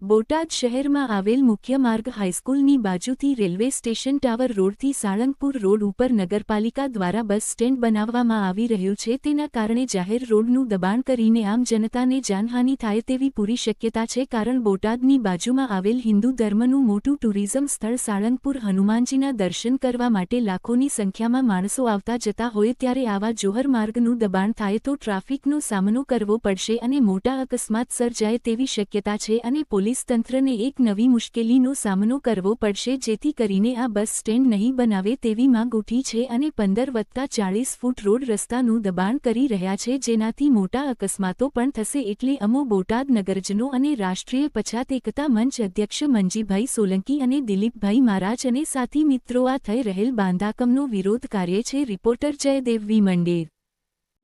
બોટાદ શહેરમાં આવેલ મુખ્ય માર્ગ હાઈસ્કૂલની બાજુથી રેલવે સ્ટેશન ટાવર રોડથી સાળંગપુર રોડ ઉપર નગરપાલિકા દ્વારા બસ સ્ટેન્ડ બનાવવામાં આવી રહ્યું છે। તેના કારણે જાહેર રોડનું દબાણ કરીને આમ જનતાને જાનહાનિ થાય તેવી પૂરી શક્યતા છે। કારણ બોટાદની બાજુમાં આવેલ હિન્દુ ધર્મનું મોટું ટુરિઝમ સ્થળ સાળંગપુર હનુમાનજીના દર્શન કરવા માટે લાખોની સંખ્યામાં માણસો આવતા જતા હોય ત્યારે આવા જોહર માર્ગનું દબાણ થાય તો ટ્રાફિકનો સામનો કરવો પડશે અને મોટા અકસ્માત સર્જાય તેવી શક્યતા છે અને પોલીસ તંત્રને એક નવી મુશ્કેલીનો સામનો કરવો પડશે જેથી કરીને આ બસ સ્ટેન્ડ નહીં બનાવે તેવી માંગ ઉઠી છે અને 15+40 ફૂટ રોડ રસ્તાનું દબાણ કરી રહ્યા છે જેનાથી મોટા અકસ્માતો પણ થશે। એટલે અમો બોટાદ નગરજનો અને રાષ્ટ્રીય પછાત એકતા મંચ અધ્યક્ષ મંજીભાઈ સોલંકી અને દિલીપભાઈ મહારાજ અને સાથી મિત્રો આ થઈ રહેલ બાંધાકમનો વિરોધ કાર્ય છે। રિપોર્ટર જયદેવ વી મંડેર।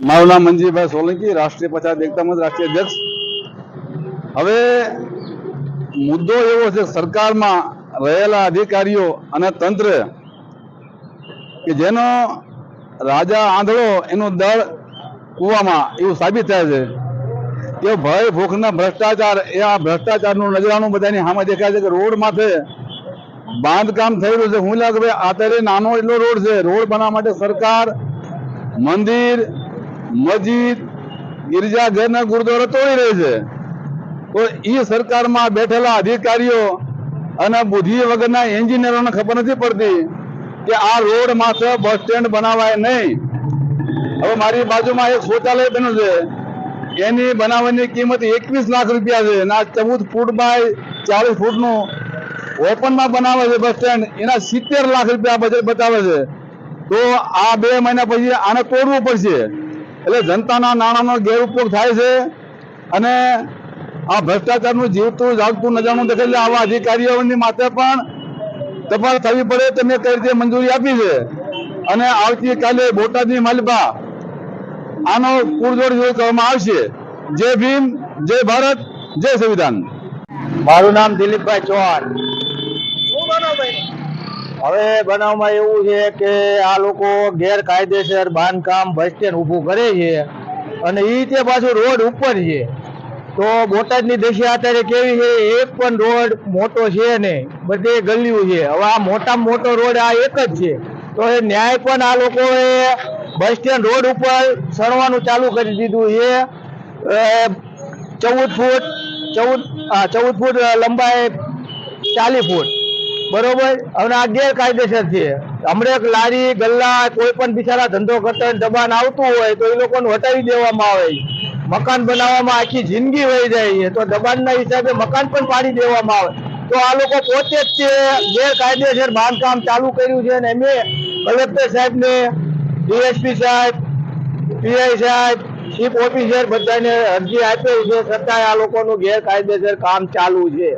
મારું નામ મંજીભાઈ સોલંકી, રાષ્ટ્રીય પછાત એકતા મંચ રાષ્ટ્રીય અધ્યક્ષ। હવે મુદ્દો એવો છે સરકારમાં રહેલા અધિકારીઓ અને તંત્ર કે જેનો રાજા આંધળો એનો દળ કૂવામાં એવું સાબિત થાય છે કે ભય ભૂખના ભ્રષ્ટાચાર એ આ ભ્રષ્ટાચારનું નજરાણું બધાની સામે દેખાય છે કે રોડ માથે બાંધકામ થઈ રહ્યું છે। હું લાગે ભાઈ અત્યારે નાનો એટલો રોડ છે, રોડ બનાવવા માટે સરકાર મંદિર, મસ્જિદ, ગિરજાઘર ને ગુરુદ્વારા તોડી રહી છે। તો એ સરકારમાં બેઠેલા અધિકારીઓ અને બુદ્ધિ વગરના એન્જિનિયરોને ખબર નથી પડતી કે આ રોડ માત્ર બસ સ્ટેન્ડ બનાવાય નહીં। હવે મારી બાજુમાં એક શૌચાલય બન્યું છે, એની બનાવવાની કિંમત 21 લાખ રૂપિયા છે અને 14 ફૂટ બાય 40 ફૂટનું ઓપનમાં બનાવે છે બસ સ્ટેન્ડ, એના 70 લાખ રૂપિયા બજેટ બતાવે છે। તો આ 2 મહિના પછી આને તોડવું પડશે। એટલે જનતાના નાણાંનો ગેરઉપયોગ થાય છે અને આ ભ્રષ્ટાચારનું જીવતું જાગતું નજારું દેખાય। આવા અધિકારીઓની માથે પણ તપાસ થવી પડે, તમે કઈ રીતે મંજૂરી આપી છે અને આવતીકાલે બોટાદની માલિપા આનો પૂરજોડ વિરોધ કરવામાં આવશે। જય ભીમ, જય ભારત, જય સંવિધાન। મારું નામ દિલીપભાઈ ચૌહાણ। હવે બનાવમાં એવું છે કે આ લોકો ગેરકાયદેસર બાંધકામ બસ સ્ટેન્ડ ઊભું કરે છે અને એ રીતે પાછું રોડ ઉપર છે। તો બોટાદની દશા અત્યારે કેવી છે, એક પણ રોડ મોટો છે નહીં, બધે ગલીઓ છે। હવે આ મોટામાં મોટો રોડ આ એક જ છે, તો એ ન્યાય પણ આ લોકોએ બસ સ્ટેન્ડ રોડ ઉપર સણવાનું ચાલુ કરી દીધું છે। 14 ફૂટ લંબાઈ, 40 ફૂટ બરોબર। હવે આ ગેરકાયદેસર છે। હમણાં લારી ગલ્લા કોઈ પણ બિચારા ધંધો કરતા દબાણ આવતું હોય તો એ લોકોને હટાવી દેવામાં આવે। મકાન બનાવવામાં આખી જિંદગી વહી જાય છે તો દબાણના હિસાબે મકાન પણ પાડી દેવામાં આવે। તો આ લોકો પોતે જ છે ગેરકાયદેસર બાંધકામ ચાલુ કર્યું છે અને મેં કલેક્ટર સાહેબને, ડીએસપી સાહેબ, પીઆઈ સાહેબ, ચીફ ઓફિસર બધાને અરજી આપેલી છે, છતાંય આ લોકોનું ગેરકાયદેસર કામ ચાલુ છે।